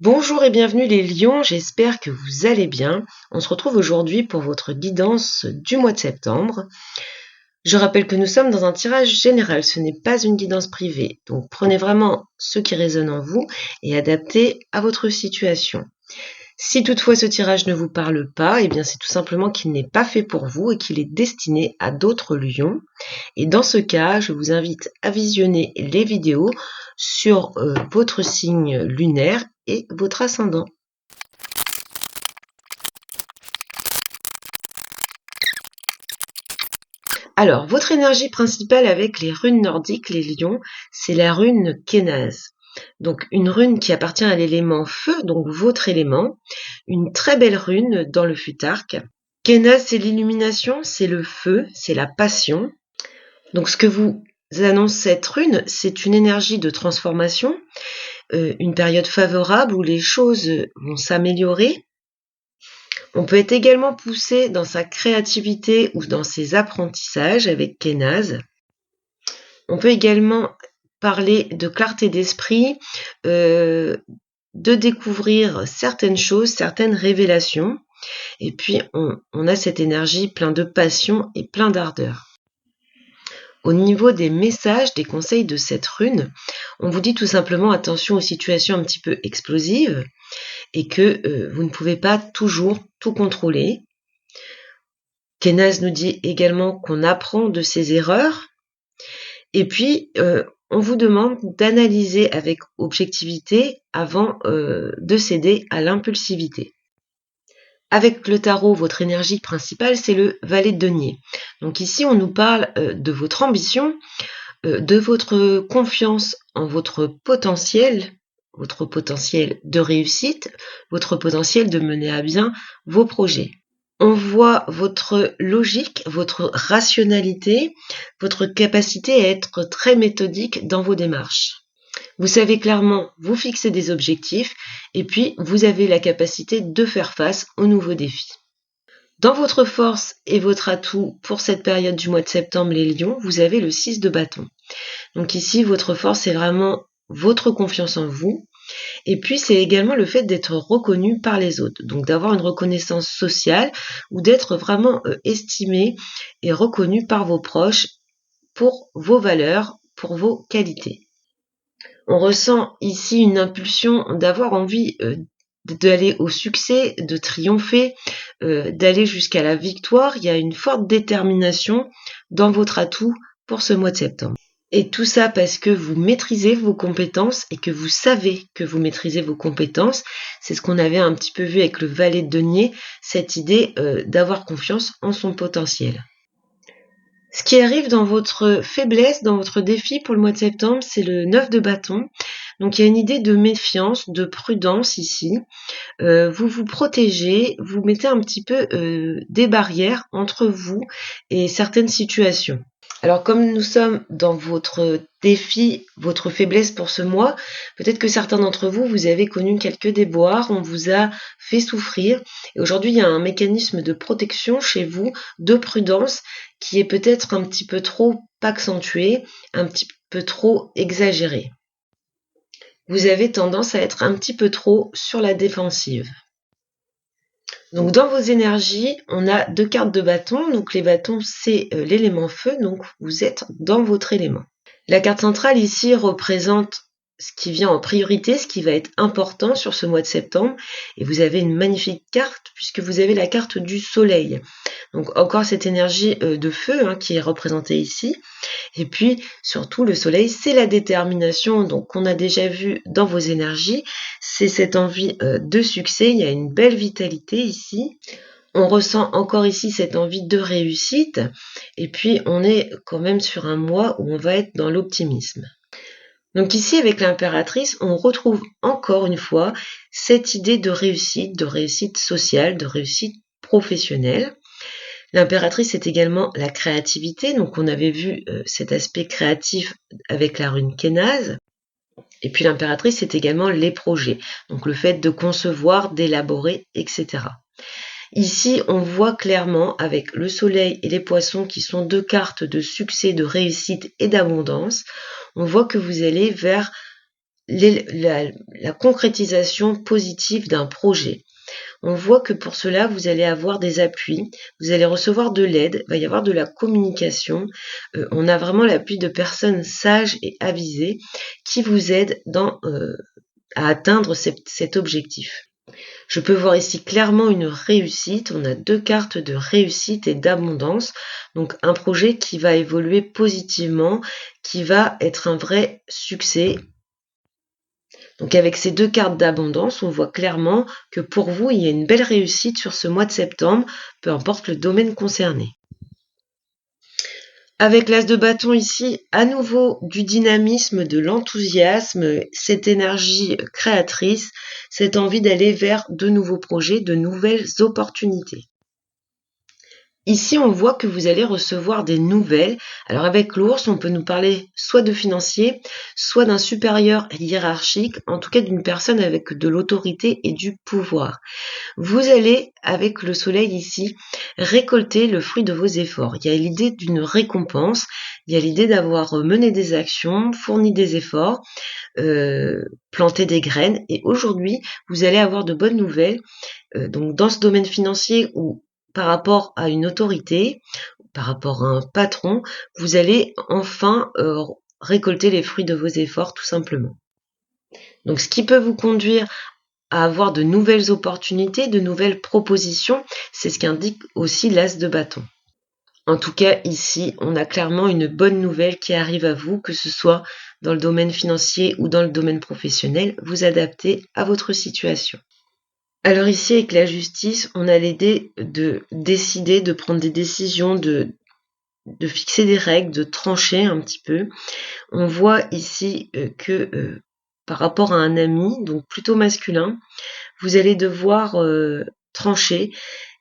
Bonjour et bienvenue les lions, j'espère que vous allez bien. On se retrouve aujourd'hui pour votre guidance du mois de septembre. Je rappelle que nous sommes dans un tirage général, ce n'est pas une guidance privée. Donc prenez vraiment ce qui résonne en vous et adaptez à votre situation. Si toutefois ce tirage ne vous parle pas, bien c'est tout simplement qu'il n'est pas fait pour vous et qu'il est destiné à d'autres lions. Et dans ce cas, je vous invite à visionner les vidéos sur votre signe lunaire et votre ascendant. Alors, votre énergie principale avec les runes nordiques, les lions, c'est la rune Kénaz. Donc, une rune qui appartient à l'élément feu, donc votre élément. Une très belle rune dans le futark. Kénaz, c'est l'illumination, c'est le feu, c'est la passion. Donc, ce que vous annonce cette rune, c'est une énergie de transformation, une période favorable où les choses vont s'améliorer. On peut être également poussé dans sa créativité ou dans ses apprentissages avec Kénaz. On peut également parler de clarté d'esprit, de découvrir certaines choses, certaines révélations. Et puis, on a cette énergie plein de passion et plein d'ardeur. Au niveau des messages, des conseils de cette rune, on vous dit tout simplement attention aux situations un petit peu explosives et que vous ne pouvez pas toujours tout contrôler. Kénaz nous dit également qu'on apprend de ses erreurs. Et puis, on vous demande d'analyser avec objectivité avant de céder à l'impulsivité. Avec le tarot, votre énergie principale, c'est le valet de denier. Donc ici, on nous parle de votre ambition, de votre confiance en votre potentiel de réussite, votre potentiel de mener à bien vos projets. On voit votre logique, votre rationalité, votre capacité à être très méthodique dans vos démarches. Vous savez clairement vous fixer des objectifs et puis vous avez la capacité de faire face aux nouveaux défis. Dans votre force et votre atout pour cette période du mois de septembre, les lions, vous avez le 6 de bâton. Donc ici, votre force, c'est vraiment votre confiance en vous. Et puis, c'est également le fait d'être reconnu par les autres. Donc, d'avoir une reconnaissance sociale ou d'être vraiment estimé et reconnu par vos proches pour vos valeurs, pour vos qualités. On ressent ici une impulsion d'avoir envie d'aller au succès, de triompher, d'aller jusqu'à la victoire. Il y a une forte détermination dans votre atout pour ce mois de septembre. Et tout ça parce que vous maîtrisez vos compétences et que vous savez que vous maîtrisez vos compétences. C'est ce qu'on avait un petit peu vu avec le valet de denier, cette idée d'avoir confiance en son potentiel. Ce qui arrive dans votre faiblesse, dans votre défi pour le mois de septembre, c'est le 9 de bâton. Donc il y a une idée de méfiance, de prudence ici. Vous vous protégez, vous mettez un petit peu des barrières entre vous et certaines situations. Alors comme nous sommes dans votre défi, votre faiblesse pour ce mois, peut-être que certains d'entre vous, vous avez connu quelques déboires, on vous a fait souffrir. Et aujourd'hui, il y a un mécanisme de protection chez vous, de prudence, qui est peut-être un petit peu trop accentué, un petit peu trop exagéré. Vous avez tendance à être un petit peu trop sur la défensive. Donc dans vos énergies, on a 2 cartes de bâton. Donc les bâtons, c'est l'élément feu, donc vous êtes dans votre élément. La carte centrale ici représente ce qui vient en priorité, ce qui va être important sur ce mois de septembre. Et vous avez une magnifique carte puisque vous avez la carte du soleil. Donc encore cette énergie de feu qui est représentée ici. Et puis surtout le soleil, c'est la détermination donc qu'on a déjà vu dans vos énergies. C'est cette envie de succès, il y a une belle vitalité ici. On ressent encore ici cette envie de réussite. Et puis on est quand même sur un mois où on va être dans l'optimisme. Donc ici, avec l'impératrice, on retrouve encore une fois cette idée de réussite sociale, de réussite professionnelle. L'impératrice est également la créativité, donc on avait vu cet aspect créatif avec la rune Kénaz. Et puis l'impératrice, c'est également les projets, donc le fait de concevoir, d'élaborer, etc. Ici, on voit clairement avec le soleil et les poissons qui sont 2 cartes de succès, de réussite et d'abondance, on voit que vous allez vers la concrétisation positive d'un projet. On voit que pour cela, vous allez avoir des appuis, vous allez recevoir de l'aide, il va y avoir de la communication. On a vraiment l'appui de personnes sages et avisées qui vous aident à atteindre cet objectif. Je peux voir ici clairement une réussite. On a 2 cartes de réussite et d'abondance. Donc un projet qui va évoluer positivement, qui va être un vrai succès. Donc avec ces 2 cartes d'abondance, on voit clairement que pour vous, il y a une belle réussite sur ce mois de septembre, peu importe le domaine concerné. Avec l'as de bâton ici, à nouveau du dynamisme, de l'enthousiasme, cette énergie créatrice, cette envie d'aller vers de nouveaux projets, de nouvelles opportunités. Ici, on voit que vous allez recevoir des nouvelles. Alors avec l'ours, on peut nous parler soit de financier, soit d'un supérieur hiérarchique, en tout cas d'une personne avec de l'autorité et du pouvoir. Vous allez, avec le soleil ici, récolter le fruit de vos efforts. Il y a l'idée d'une récompense, il y a l'idée d'avoir mené des actions, fourni des efforts, planté des graines. Et aujourd'hui, vous allez avoir de bonnes nouvelles. Donc dans ce domaine financier ou par rapport à une autorité, par rapport à un patron, vous allez enfin récolter les fruits de vos efforts tout simplement. Donc ce qui peut vous conduire à avoir de nouvelles opportunités, de nouvelles propositions, c'est ce qu'indique aussi l'as de bâton. En tout cas, ici, on a clairement une bonne nouvelle qui arrive à vous, que ce soit dans le domaine financier ou dans le domaine professionnel, vous adaptez à votre situation. Alors ici, avec la justice, on a l'idée de décider, de prendre des décisions, de fixer des règles, de trancher un petit peu. On voit ici que par rapport à un ami, donc plutôt masculin, vous allez devoir trancher.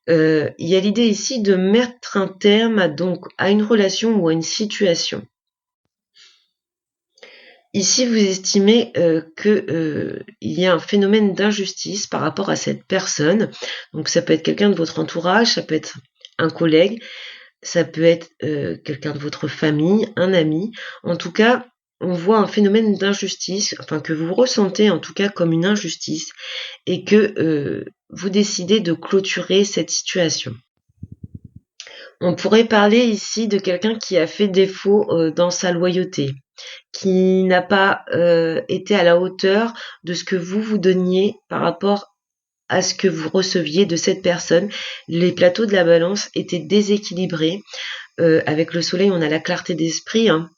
Il y a l'idée ici de mettre un terme à une relation ou à une situation. Ici, vous estimez qu'il y a un phénomène d'injustice par rapport à cette personne. Donc ça peut être quelqu'un de votre entourage, ça peut être un collègue, ça peut être quelqu'un de votre famille, un ami. En tout cas, on voit un phénomène d'injustice, enfin que vous ressentez en tout cas comme une injustice, et que vous décidez de clôturer cette situation. On pourrait parler ici de quelqu'un qui a fait défaut dans sa loyauté, qui n'a pas été à la hauteur de ce que vous donniez par rapport à ce que vous receviez de cette personne. Les plateaux de la balance étaient déséquilibrés. Avec le soleil, on a la clarté d'esprit, hein.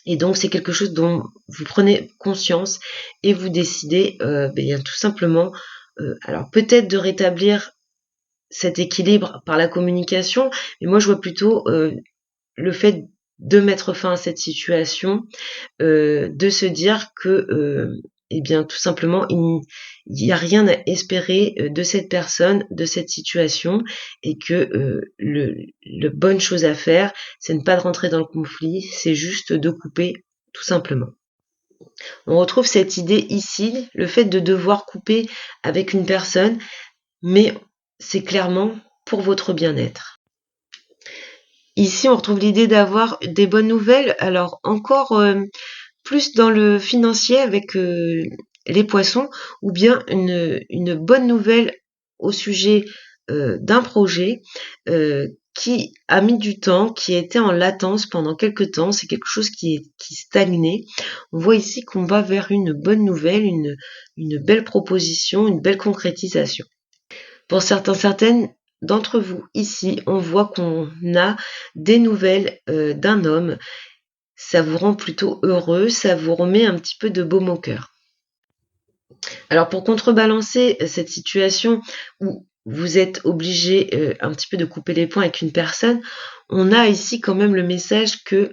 Et donc c'est quelque chose dont vous prenez conscience et vous décidez tout simplement alors peut-être de rétablir cet équilibre par la communication, mais moi je vois plutôt le fait de mettre fin à cette situation, de se dire que tout simplement il n'y a rien à espérer de cette personne, de cette situation, et que le bonne chose à faire, c'est ne pas de rentrer dans le conflit, c'est juste de couper tout simplement. On retrouve cette idée ici, le fait de devoir couper avec une personne, mais c'est clairement pour votre bien-être. Ici, on retrouve l'idée d'avoir des bonnes nouvelles, alors encore plus dans le financier avec les poissons, ou bien une bonne nouvelle au sujet d'un projet qui a mis du temps, qui était en latence pendant quelques temps, c'est quelque chose qui stagnait. On voit ici qu'on va vers une bonne nouvelle, une belle proposition, une belle concrétisation. Pour certaines d'entre vous ici, on voit qu'on a des nouvelles d'un homme. Ça vous rend plutôt heureux, ça vous remet un petit peu de baume au cœur. Alors pour contrebalancer cette situation où vous êtes obligé un petit peu de couper les points avec une personne, on a ici quand même le message que,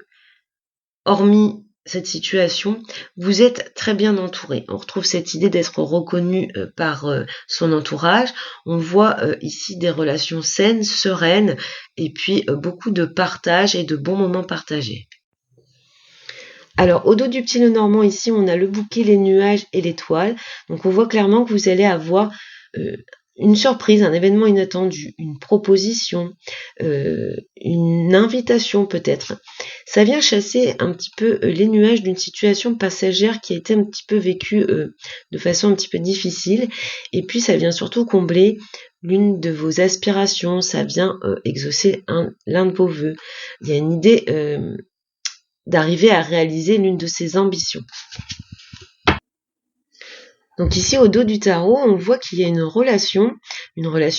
hormis cette situation, vous êtes très bien entouré. On retrouve cette idée d'être reconnu par son entourage. On voit ici des relations saines, sereines, et puis beaucoup de partage et de bons moments partagés. Alors, au dos du petit nœud normand, ici, on a le bouquet, les nuages et l'étoile. Donc, on voit clairement que vous allez avoir une surprise, un événement inattendu, une proposition, une invitation peut-être. Ça vient chasser un petit peu les nuages d'une situation passagère qui a été un petit peu vécue de façon un petit peu difficile. Et puis ça vient surtout combler l'une de vos aspirations, ça vient exaucer l'un de vos vœux. Il y a une idée d'arriver à réaliser l'une de ses ambitions. Donc ici, au dos du tarot, on voit qu'il y a une relation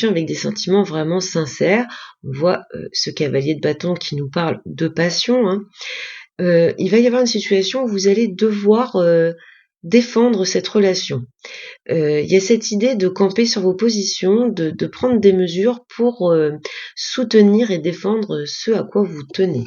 avec des sentiments vraiment sincères. On voit ce cavalier de bâton qui nous parle de passion. Hein. Il va y avoir une situation où vous allez devoir défendre cette relation. Il y a cette idée de camper sur vos positions, de prendre des mesures pour soutenir et défendre ce à quoi vous tenez.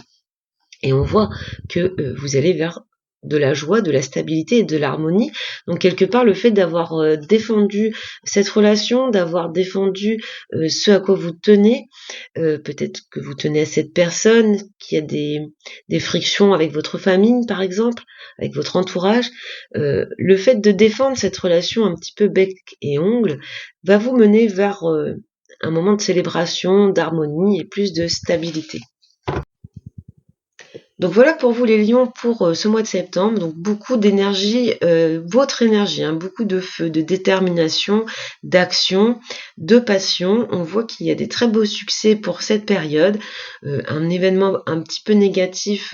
Et on voit que vous allez vers de la joie, de la stabilité et de l'harmonie. Donc quelque part, le fait d'avoir défendu cette relation, d'avoir défendu ce à quoi vous tenez, peut-être que vous tenez à cette personne, qu'il y a des frictions avec votre famille, par exemple, avec votre entourage, le fait de défendre cette relation un petit peu bec et ongle va vous mener vers un moment de célébration, d'harmonie et plus de stabilité. Donc voilà pour vous les lions pour ce mois de septembre, donc beaucoup d'énergie, votre énergie, hein, beaucoup de feu, de détermination, d'action, de passion. On voit qu'il y a des très beaux succès pour cette période, un événement un petit peu négatif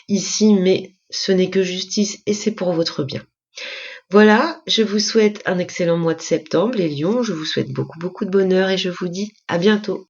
ici, mais ce n'est que justice et c'est pour votre bien. Voilà, je vous souhaite un excellent mois de septembre les lions, je vous souhaite beaucoup de bonheur et je vous dis à bientôt.